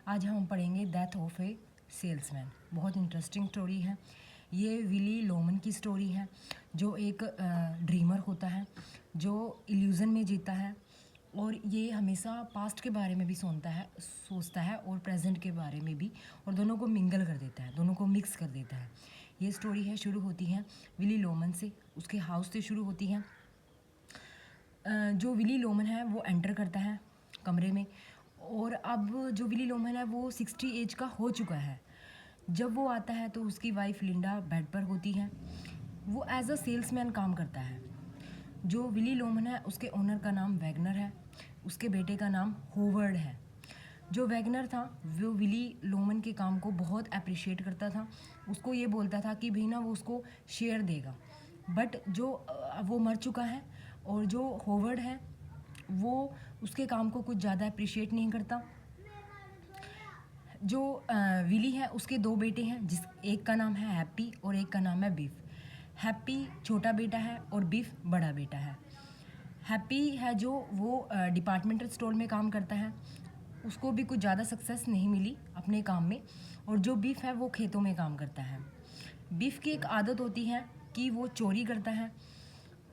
आज हम पढ़ेंगे डेथ ऑफ ए सेल्समैन। बहुत इंटरेस्टिंग स्टोरी है। ये विली लोमन की स्टोरी है, जो एक ड्रीमर होता है, जो इल्यूज़न में जीता है और ये हमेशा पास्ट के बारे में भी सोचता है और प्रेजेंट के बारे में भी, और दोनों को मिंगल कर देता है, दोनों को मिक्स कर देता है। ये स्टोरी शुरू होती है विली लोमन से, उसके हाउस से शुरू होती है। जो विली लोमन है वो एंटर करता है कमरे में, और अब जो विली लोमन है वो 60 एज का हो चुका है। जब वो आता है तो उसकी वाइफ लिंडा बेड पर होती है। वो एज अ सेल्समैन काम करता है। जो विली लोमन है उसके ओनर का नाम वैगनर है, उसके बेटे का नाम होवर्ड है। जो वैगनर था वो विली लोमन के काम को बहुत अप्रिशिएट करता था। उसको ये बोलता था कि भाई ना वो उसको शेयर देगा, बट जो वो मर चुका है। और जो होवर्ड है वो उसके काम को कुछ ज़्यादा अप्रिशिएट नहीं करता। जो विली है उसके दो बेटे हैं, जिस एक का नाम है हैप्पी और एक का नाम है बीफ। हैप्पी छोटा बेटा है और बीफ बड़ा बेटा है। हैप्पी है जो वो डिपार्टमेंटल स्टोर में काम करता है, उसको भी कुछ ज़्यादा सक्सेस नहीं मिली अपने काम में। और जो बीफ है वो खेतों में काम करता है। बीफ की एक आदत होती है कि वो चोरी करता है,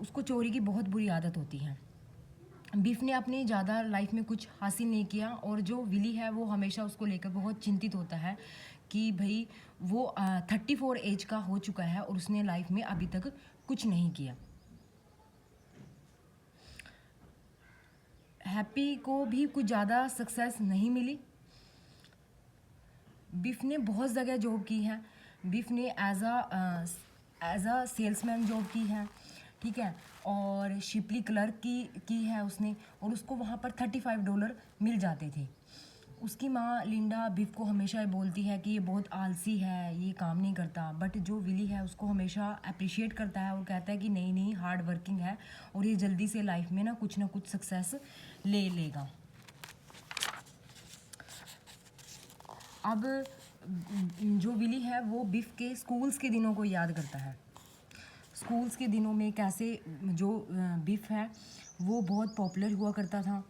उसको चोरी की बहुत बुरी आदत होती है। बीफ ने अपनी ज़्यादा लाइफ में कुछ हासिल नहीं किया, और जो विली है वो हमेशा उसको लेकर बहुत चिंतित होता है कि भाई वो 34 एज का हो चुका है और उसने लाइफ में अभी तक कुछ नहीं किया। हैप्पी को भी कुछ ज़्यादा सक्सेस नहीं मिली। बीफ ने बहुत जगह जॉब की है। बीफ ने एज अ सेल्समैन जॉब की है, ठीक है, और शिपली क्लर्क की है उसने, और उसको वहाँ पर $35 मिल जाते थे। उसकी माँ लिंडा बीफ को हमेशा ये बोलती है कि ये बहुत आलसी है, ये काम नहीं करता, बट जो विली है उसको हमेशा अप्रिशिएट करता है और कहता है कि नहीं नहीं, हार्ड वर्किंग है और ये जल्दी से लाइफ में ना कुछ सक्सेस ले लेगा। अब जो विली है वो बीफ के स्कूल्स के दिनों को याद करता है। स्कूल्स के दिनों में कैसे जो बीफ है वो बहुत पॉपुलर हुआ करता था,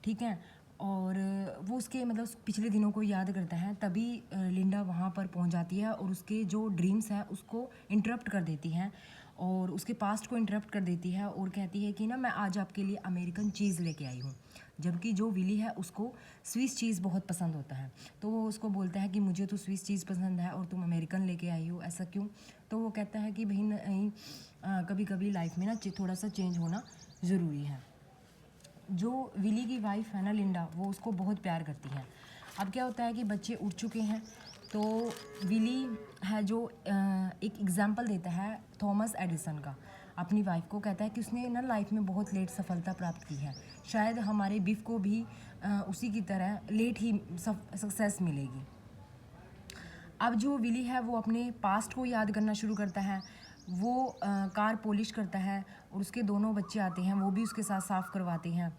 ठीक है, और वो उसके मतलब पिछले दिनों को याद करता है। तभी लिंडा वहाँ पर पहुँच जाती है और उसके जो ड्रीम्स हैं उसको इंटरप्ट कर देती हैं, और उसके पास्ट को इंटरप्ट कर देती है और कहती है कि ना मैं आज आपके लिए अमेरिकन चीज़ लेके आई हूँ। जबकि जो विली है उसको स्विस चीज़ बहुत पसंद होता है, तो वो उसको बोलता है कि मुझे तो स्विस चीज़ पसंद है और तुम अमेरिकन लेके आई हो, ऐसा क्यों? तो वो कहता है कि भाई नहीं, कभी कभी लाइफ में ना थोड़ा सा चेंज होना ज़रूरी है। जो विली की वाइफ है ना लिंडा, वो उसको बहुत प्यार करती है। अब क्या होता है कि बच्चे उठ चुके हैं, तो विली है जो एक एग्जाम्पल देता है थॉमस एडिसन का अपनी वाइफ को। कहता है कि उसने ना लाइफ में बहुत लेट सफलता प्राप्त की है, शायद हमारे बीफ को भी उसी की तरह लेट ही सक्सेस मिलेगी। अब जो विली है वो अपने पास्ट को याद करना शुरू करता है। वो कार पॉलिश करता है और उसके दोनों बच्चे आते हैं, वो भी उसके साथ साफ़ करवाते हैं।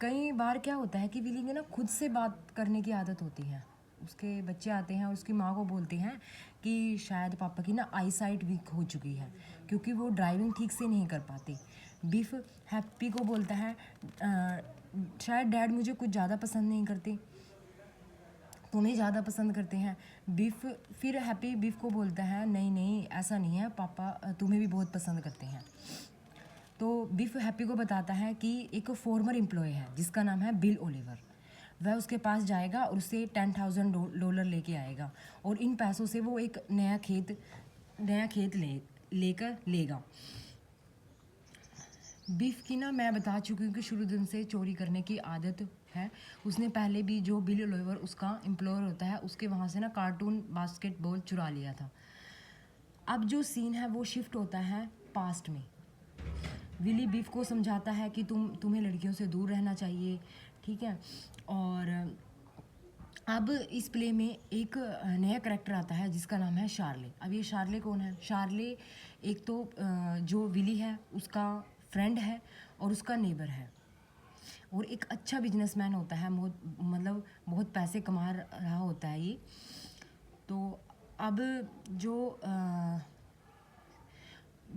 कई बार क्या होता है कि विली ने ना खुद से बात करने की आदत होती है। उसके बच्चे आते हैं और उसकी माँ को बोलते हैं कि शायद पापा की ना आई साइट वीक हो चुकी है, क्योंकि वो ड्राइविंग ठीक से नहीं कर पाते। बीफ हैप्पी को बोलता है शायद डैड मुझे कुछ ज़्यादा पसंद नहीं करते, तुम्हें ज़्यादा पसंद करते हैं। बीफ फिर हैप्पी बीफ को बोलता है नहीं नहीं, ऐसा नहीं है, पापा तुम्हें भी बहुत पसंद करते हैं। तो बीफ हैप्पी को बताता है कि एक फॉर्मर एम्प्लॉय है जिसका नाम है बिल ओलिवर। वह उसके पास जाएगा और उससे $10,000 लेके आएगा, और इन पैसों से वो एक नया खेत लेकर लेगा। बीफ की ना मैं बता चुकी हूँ कि शुरू दिन से चोरी करने की आदत है। उसने पहले भी जो बिल ओलिवर उसका एम्प्लॉयर होता है उसके वहाँ से ना कार्टून बास्केटबॉल चुरा लिया था। अब जो सीन है वो शिफ्ट होता है पास्ट में। विली बीफ को समझाता है कि तुम्हें लड़कियों से दूर रहना चाहिए, ठीक है। और अब इस प्ले में एक नया करेक्टर आता है जिसका नाम है शार्ले। अब ये शार्ले कौन है? शार्ले एक तो जो विली है उसका फ्रेंड है और उसका नेबर है, और एक अच्छा बिजनेसमैन होता है, मतलब बहुत पैसे कमा रहा होता है ये। तो अब जो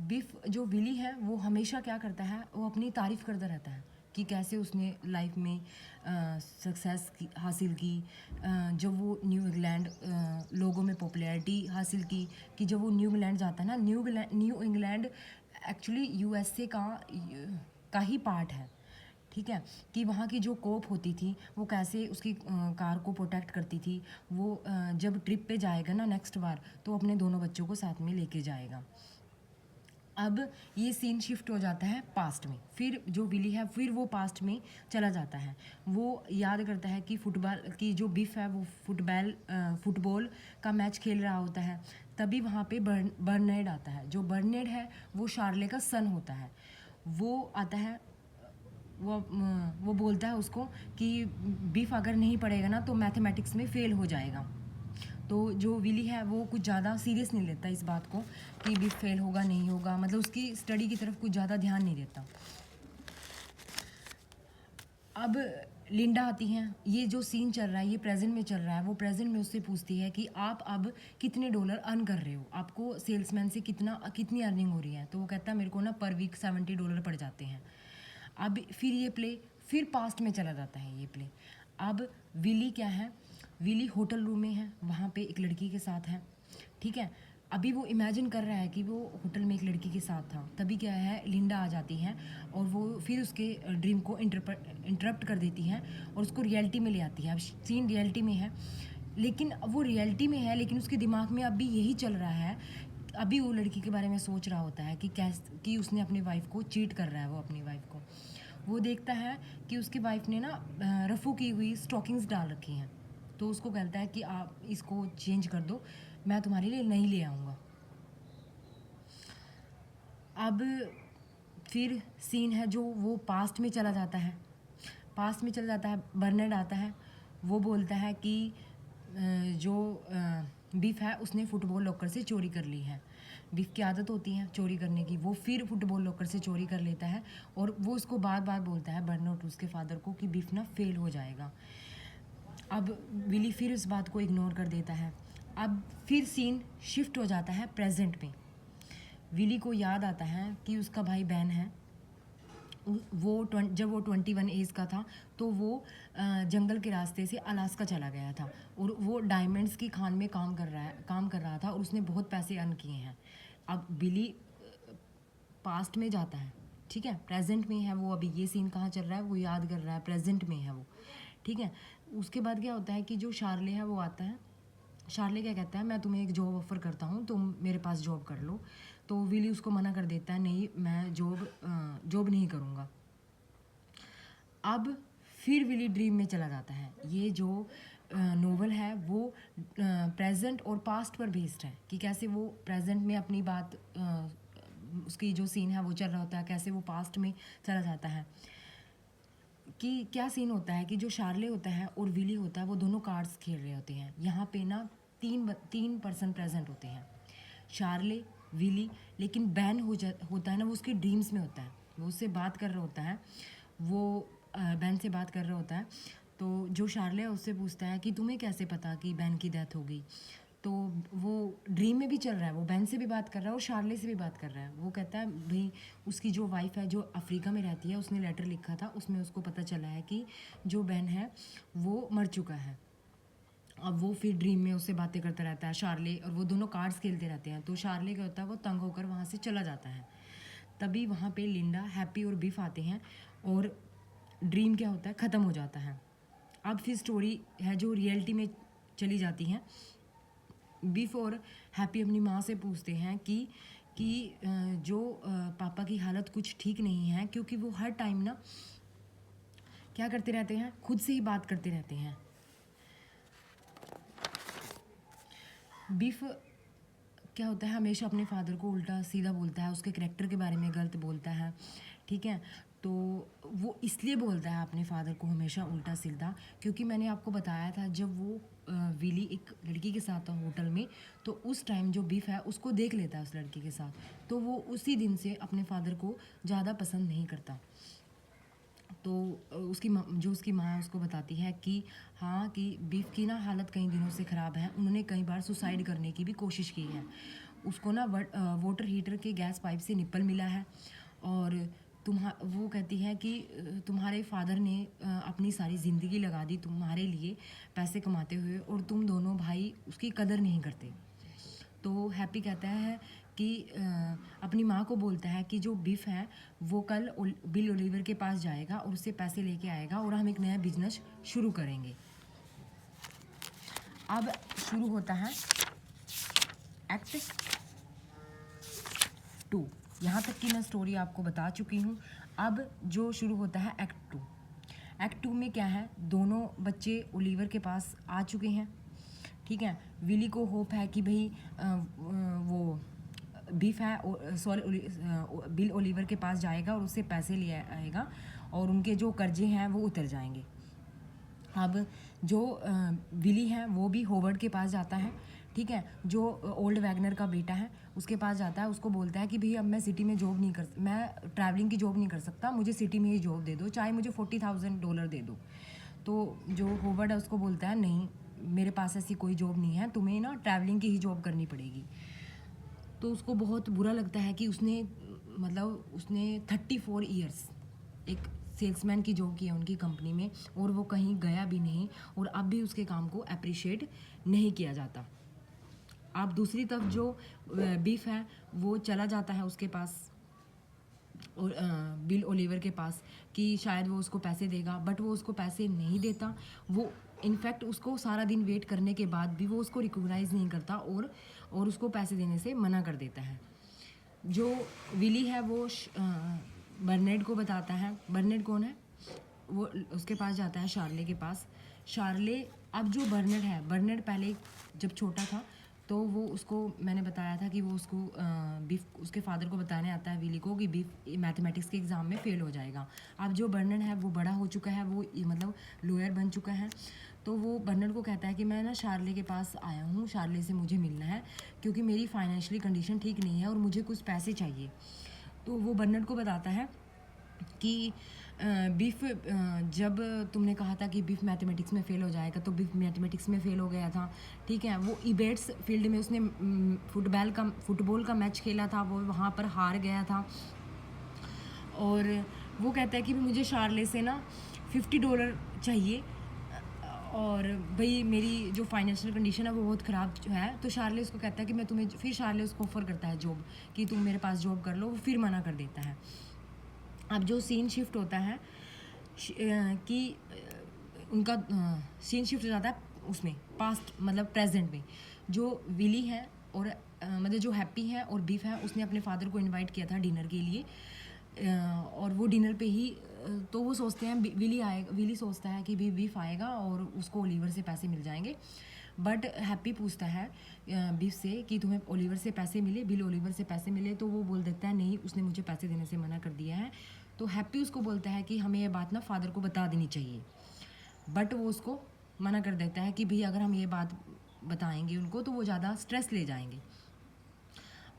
बीफ जो विली है वो हमेशा क्या करता है, वो अपनी तारीफ़ करता रहता है कि कैसे उसने लाइफ में सक्सेस हासिल की, जब वो न्यू इंग्लैंड लोगों में पॉपुलैरिटी हासिल की, कि जब वो न्यू इंग्लैंड जाता है ना, न्यू इंग्लैंड एक्चुअली यूएसए का ही पार्ट है, ठीक है, कि वहाँ की जो कोप होती थी वो कैसे उसकी कार को प्रोटेक्ट करती थी। वो जब ट्रिप पे जाएगा ना नेक्स्ट बार, तो अपने दोनों बच्चों को साथ में लेके जाएगा। अब ये सीन शिफ्ट हो जाता है पास्ट में। फिर जो विली है फिर वो पास्ट में चला जाता है। वो याद करता है कि फुटबॉल की जो बिफ है वो फुटबॉल का मैच खेल रहा होता है। तभी वहाँ पे बर्नेड आता है। जो बर्नेड है वो शार्ले का सन होता है। वो आता है, वो बोलता है उसको कि बिफ अगर नहीं पढ़ेगा ना तो मैथमेटिक्स में फ़ेल हो जाएगा। तो जो विली है वो कुछ ज़्यादा सीरियस नहीं लेता इस बात को कि बिफ फेल होगा नहीं होगा, मतलब उसकी स्टडी की तरफ कुछ ज़्यादा ध्यान नहीं देता। अब लिंडा आती हैं। ये जो सीन चल रहा है ये प्रेजेंट में चल रहा है। वो प्रेजेंट में उससे पूछती है कि आप अब कितने डॉलर अर्न कर रहे हो, आपको सेल्समैन से कितनी अर्निंग हो रही है। तो वो कहता है मेरे को ना पर वीक $70 पड़ जाते हैं। अब फिर ये प्ले फिर पास्ट में चला जाता है ये प्ले। अब विली क्या है, विली होटल रूम में है, वहाँ पे एक लड़की के साथ है, ठीक है। अभी वो इमेजिन कर रहा है कि वो होटल में एक लड़की के साथ था। तभी क्या है, लिंडा आ जाती है और वो फिर उसके ड्रीम को इंटरप्ट कर देती है और उसको रियलिटी में ले आती है। अब सीन रियलिटी में है, लेकिन वो रियलिटी में है लेकिन उसके दिमाग में अभी यही चल रहा है। अभी वो लड़की के बारे में सोच रहा होता है कि उसने अपनी वाइफ को चीट कर रहा है। वो अपनी वाइफ को वो देखता है कि उसकी वाइफ ने ना रफ़ू की हुई स्टॉकिंग्स डाल रखी हैं। तो उसको कहता है कि आप इसको चेंज कर दो, मैं तुम्हारे लिए नहीं ले आऊँगा। अब फिर सीन है जो वो पास्ट में चला जाता है। पास्ट में चला जाता है, बर्नर्ड आता है। वो बोलता है कि जो बीफ है उसने फुटबॉल लॉकर से चोरी कर ली है। बीफ की आदत होती है चोरी करने की। वो फिर फुटबॉल लॉकर से चोरी कर लेता है और वो उसको बार बार बोलता है बर्नआउट उसके फादर को कि बीफ ना फेल हो जाएगा। अब विली फिर उस बात को इग्नोर कर देता है। अब फिर सीन शिफ्ट हो जाता है प्रेजेंट में। विली को याद आता है कि उसका भाई बैन है। जब वो 21 एज का था तो वो जंगल के रास्ते से अलास्का चला गया था और वो डायमंड्स की खान में काम कर रहा था और उसने बहुत पैसे अर्न किए हैं। अब बिली पास्ट में जाता है, ठीक है, प्रेजेंट में है वो। अभी ये सीन कहाँ चल रहा है वो याद कर रहा है, प्रेजेंट में है वो, ठीक है। उसके बाद क्या होता है कि जो शार्ले है वो आता है। शार्ले क्या कहता है, मैं तुम्हें एक जॉब ऑफ़र करता हूँ, तुम मेरे पास जॉब कर लो। तो विली उसको मना कर देता है, नहीं मैं जॉब नहीं करूँगा। अब फिर विली ड्रीम में चला जाता है। ये जो नोवेल है वो प्रेजेंट और पास्ट पर बेस्ड है कि कैसे वो प्रेजेंट में अपनी बात उसकी जो सीन है वो चल रहा होता है, कैसे वो पास्ट में चला जाता है। कि क्या सीन होता है कि जो शार्ले होता है और विली होता है वो दोनों कार्ड्स खेल रहे होते हैं। यहाँ पे ना तीन पर्सन प्रेजेंट होते हैं, शार्ले, विली, लेकिन बैन होता है ना वो उसके ड्रीम्स में होता है। वो उससे बात कर रहा होता है, वो बैन से बात कर रहा होता है। तो जो शार्ले है उससे पूछता है कि तुम्हें कैसे पता कि बैन की डेथ हो गई। तो वो ड्रीम में भी चल रहा है, वो बैन से भी बात कर रहा है और शार्ले से भी बात कर रहा है। वो कहता है भाई उसकी जो वाइफ है जो अफ्रीका में रहती है उसने लेटर लिखा था, उसमें उसको पता चला है कि जो बैन है वो मर चुका है। अब वो फिर ड्रीम में उससे बातें करता रहता है शार्ले, और वो दोनों कार्ड्स खेलते रहते हैं। तो शार्ले क्या होता है वो तंग होकर वहाँ से चला जाता है। तभी वहाँ पे लिंडा, हैप्पी और बिफ आते हैं और ड्रीम क्या होता है ख़त्म हो जाता है। अब फिर स्टोरी है जो रियलिटी में चली जाती है। बिफ और हैप्पी अपनी माँ से पूछते हैं कि जो पापा की हालत कुछ ठीक नहीं है, क्योंकि वो हर टाइम ना क्या करते रहते हैं, खुद से ही बात करते रहते हैं। बिफ क्या होता है हमेशा अपने फादर को उल्टा सीधा बोलता है, उसके करैक्टर के बारे में गलत बोलता है, ठीक है। तो वो इसलिए बोलता है अपने फादर को हमेशा उल्टा सीधा, क्योंकि मैंने आपको बताया था जब वो विली एक लड़की के साथ था होटल में, तो उस टाइम जो बिफ है उसको देख लेता है उस लड़की के साथ। तो वो उसी दिन से अपने फादर को ज़्यादा पसंद नहीं करता। तो उसकी माँ है उसको बताती है कि हाँ कि बीफ की ना हालत कई दिनों से ख़राब है, उन्होंने कई बार सुसाइड करने की भी कोशिश की है। उसको ना वाटर हीटर के गैस पाइप से निप्पल मिला है और वो कहती है कि तुम्हारे फादर ने अपनी सारी ज़िंदगी लगा दी तुम्हारे लिए पैसे कमाते हुए, और तुम दोनों भाई उसकी कदर नहीं करते। तो हैप्पी कहता है कि अपनी माँ को बोलता है कि जो बिफ है वो कल बिल ओलिवर के पास जाएगा और उससे पैसे लेके आएगा और हम एक नया बिजनेस शुरू करेंगे। अब शुरू होता है एक्ट 2। यहाँ तक की मैं स्टोरी आपको बता चुकी हूँ। अब जो शुरू होता है एक्ट 2। एक्ट 2 में क्या है, दोनों बच्चे ओलिवर के पास आ चुके हैं, ठीक है। विली को होप है कि भाई वो बीफ है सॉरी बिल ओलिवर के पास जाएगा और उससे पैसे ले आएगा और उनके जो कर्जे हैं वो उतर जाएंगे। अब जो विली है वो भी होवर्ड के पास जाता है, ठीक है, जो ओल्ड वैगनर का बेटा है उसके पास जाता है। उसको बोलता है कि भाई अब मैं सिटी में जॉब नहीं मैं ट्रैवलिंग की जॉब नहीं कर सकता, मुझे सिटी में ही जॉब दे दो, चाहे मुझे $40,000 दे दो। तो जो होवर्ड है उसको बोलता है नहीं, मेरे पास ऐसी कोई जॉब नहीं है, तुम्हें ना ट्रैवलिंग की ही जॉब करनी पड़ेगी। तो उसको बहुत बुरा लगता है कि उसने 34 ईयर्स एक सेल्समैन की जॉब की है उनकी कंपनी में और वो कहीं गया भी नहीं और अब भी उसके काम को अप्रिशिएट नहीं किया जाता। अब दूसरी तरफ जो बीफ है वो चला जाता है उसके पास और बिल ओलिवर के पास कि शायद वो उसको पैसे देगा, बट वो उसको पैसे नहीं देता। वो इनफैक्ट उसको सारा दिन वेट करने के बाद भी वो उसको रिकॉग्नाइज़ नहीं करता और उसको पैसे देने से मना कर देता है। जो विली है वो बर्नेड को बताता है। बर्नेड कौन है, वो उसके पास जाता है शार्ले के पास। शार्ले, अब जो बर्नेड है, बर्नेड पहले जब छोटा था तो वो उसको मैंने बताया था कि वो उसको बीफ उसके फादर को बताने आता है विली को कि बीफ मैथमेटिक्स के एग्ज़ाम में फ़ेल हो जाएगा। अब जो बर्नेड है वो बड़ा हो चुका है, वो मतलब लॉयर बन चुका है। तो वो बर्नेड को कहता है कि मैं ना शार्ले के पास आया हूँ, शार्ले से मुझे मिलना है क्योंकि मेरी फाइनेंशियली कंडीशन ठीक नहीं है और मुझे कुछ पैसे चाहिए। तो वो बर्नेड को बताता है कि बीफ जब तुमने कहा था कि बीफ मैथमेटिक्स में फ़ेल हो जाएगा तो बीफ मैथमेटिक्स में फ़ेल हो गया था, ठीक है। वो इबेट्स फील्ड में उसने फुटबॉल का मैच खेला था, वो वहाँ पर हार गया था। और वो कहता है कि मुझे शार्ले से ना $50 चाहिए और भाई मेरी जो फाइनेंशियल कंडीशन है वो बहुत ख़राब है। तो शार्ले उसको कहता है कि मैं तुम्हें, फिर शार्ले उसको ऑफ़र करता है जॉब कि तुम मेरे पास जॉब कर लो, वो फिर मना कर देता है। अब जो सीन शिफ्ट होता है कि उनका सीन शिफ्ट हो जाता है उसमें पास्ट मतलब प्रेजेंट में। जो विली है और मतलब जो हैप्पी है और बीफ है, उसने अपने फादर को इनवाइट किया था डिनर के लिए और वो डिनर पे ही तो वो सोचते हैं विली सोचता है कि बीफ आएगा और उसको ओलिवर से पैसे मिल जाएंगे। बट हैप्पी पूछता है बीफ से कि तुम्हें ओलिवर से पैसे मिले, बिल ओलिवर से पैसे मिले। तो वो बोल देता है नहीं, उसने मुझे पैसे देने से मना कर दिया है। तो हैप्पी उसको बोलता है कि हमें ये बात ना फादर को बता देनी चाहिए, बट वो उसको मना कर देता है कि भाई अगर हम ये बात बताएंगे उनको तो वो ज़्यादा स्ट्रेस ले जाएंगे।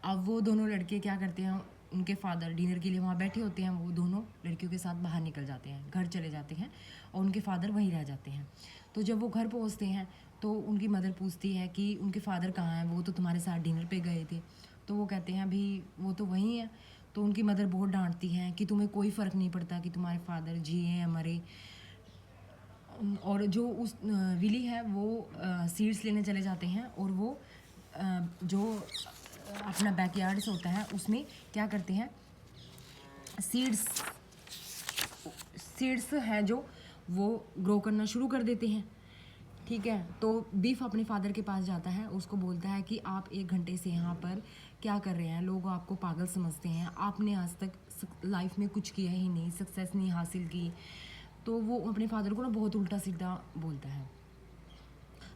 अब वो दोनों लड़के क्या करते हैं, उनके फादर डिनर के लिए वहाँ बैठे होते हैं, वो दोनों लड़कियों के साथ बाहर निकल जाते हैं, घर चले जाते हैं और उनके फादर वहीं रह जाते हैं। तो जब वो घर पहुँचते हैं तो उनकी मदर पूछती है कि उनके फादर कहाँ हैं, वो तो तुम्हारे साथ डिनर पे गए थे। तो वो कहते हैं भाई वो तो वहीं है। तो उनकी मदर बहुत डांटती हैं कि तुम्हें कोई फ़र्क नहीं पड़ता कि तुम्हारे फादर जिए या मरे। और जो उस विली है वो सीड्स लेने चले जाते हैं और वो जो अपना बैकयार्ड्स होता है उसमें क्या करते हैं, सीड्स है जो वो ग्रो करना शुरू कर देते हैं, ठीक है। तो बीफ अपने फादर के पास जाता है, उसको बोलता है कि आप 1 घंटे से यहाँ पर क्या कर रहे हैं, लोग आपको पागल समझते हैं, आपने आज तक लाइफ में कुछ किया ही नहीं, सक्सेस नहीं हासिल की। तो वो अपने फादर को ना बहुत उल्टा सीधा बोलता है।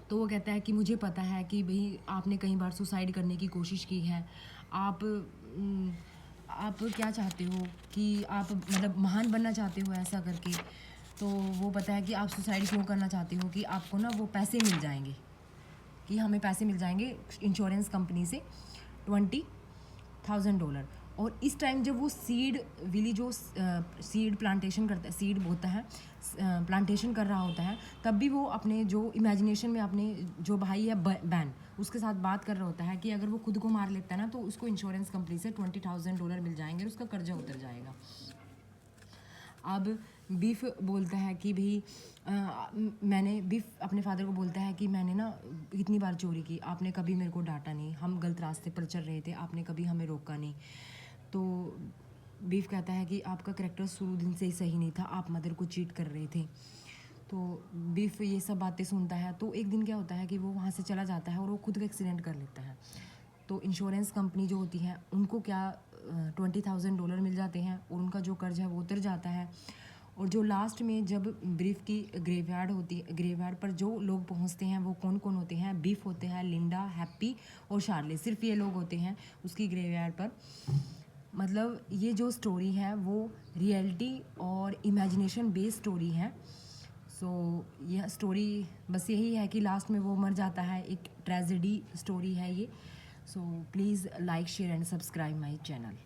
तो वो कहता है कि मुझे पता है कि भाई आपने कई बार सुसाइड करने की कोशिश की है, आप क्या चाहते हो कि आप मतलब महान बनना चाहते हो ऐसा करके। तो वो पता है कि आप सुसाइड क्यों करना चाहते हो कि आपको ना वो पैसे मिल जाएंगे, कि हमें पैसे मिल जाएंगे इंश्योरेंस कंपनी से $20,000। और इस टाइम जब वो विली जो सीड प्लांटेशन करता है, सीड बोता है, प्लांटेशन कर रहा होता है, तब भी वो अपने जो इमेजिनेशन में अपने जो भाई है बैन उसके साथ बात कर रहा होता है कि अगर वो खुद को मार लेता है ना तो उसको इंश्योरेंस कंपनी से $20,000 मिल जाएंगे और उसका कर्जा उतर जाएगा। अब बीफ बोलता है कि भाई मैंने बीफ अपने फादर को बोलता है कि मैंने ना इतनी बार चोरी की, आपने कभी मेरे को डांटा नहीं, हम गलत रास्ते पर चल रहे थे, आपने कभी हमें रोका नहीं। तो बीफ कहता है कि आपका करैक्टर शुरू दिन से ही सही नहीं था, आप मदर को चीट कर रहे थे। तो बीफ ये सब बातें सुनता है। तो एक दिन क्या होता है कि वो वहाँ से चला जाता है और वो खुद का एक्सीडेंट कर लेता है। तो इंश्योरेंस कंपनी जो होती है उनको क्या $20,000 मिल जाते हैं और उनका जो कर्ज है वो उतर जाता है। और जो लास्ट में जब ब्रीफ की ग्रेवयार्ड पर जो लोग पहुंचते हैं वो कौन कौन होते हैं? बीफ होते हैं, लिंडा, हैप्पी और शार्ले, सिर्फ ये लोग होते हैं उसकी ग्रेवयार्ड पर। मतलब ये जो स्टोरी है वो रियलिटी और इमेजिनेशन बेस्ड स्टोरी है। सो यह स्टोरी बस यही है कि लास्ट में वो मर जाता है, एक ट्रेजेडी स्टोरी है ये। So please like, share and subscribe my channel.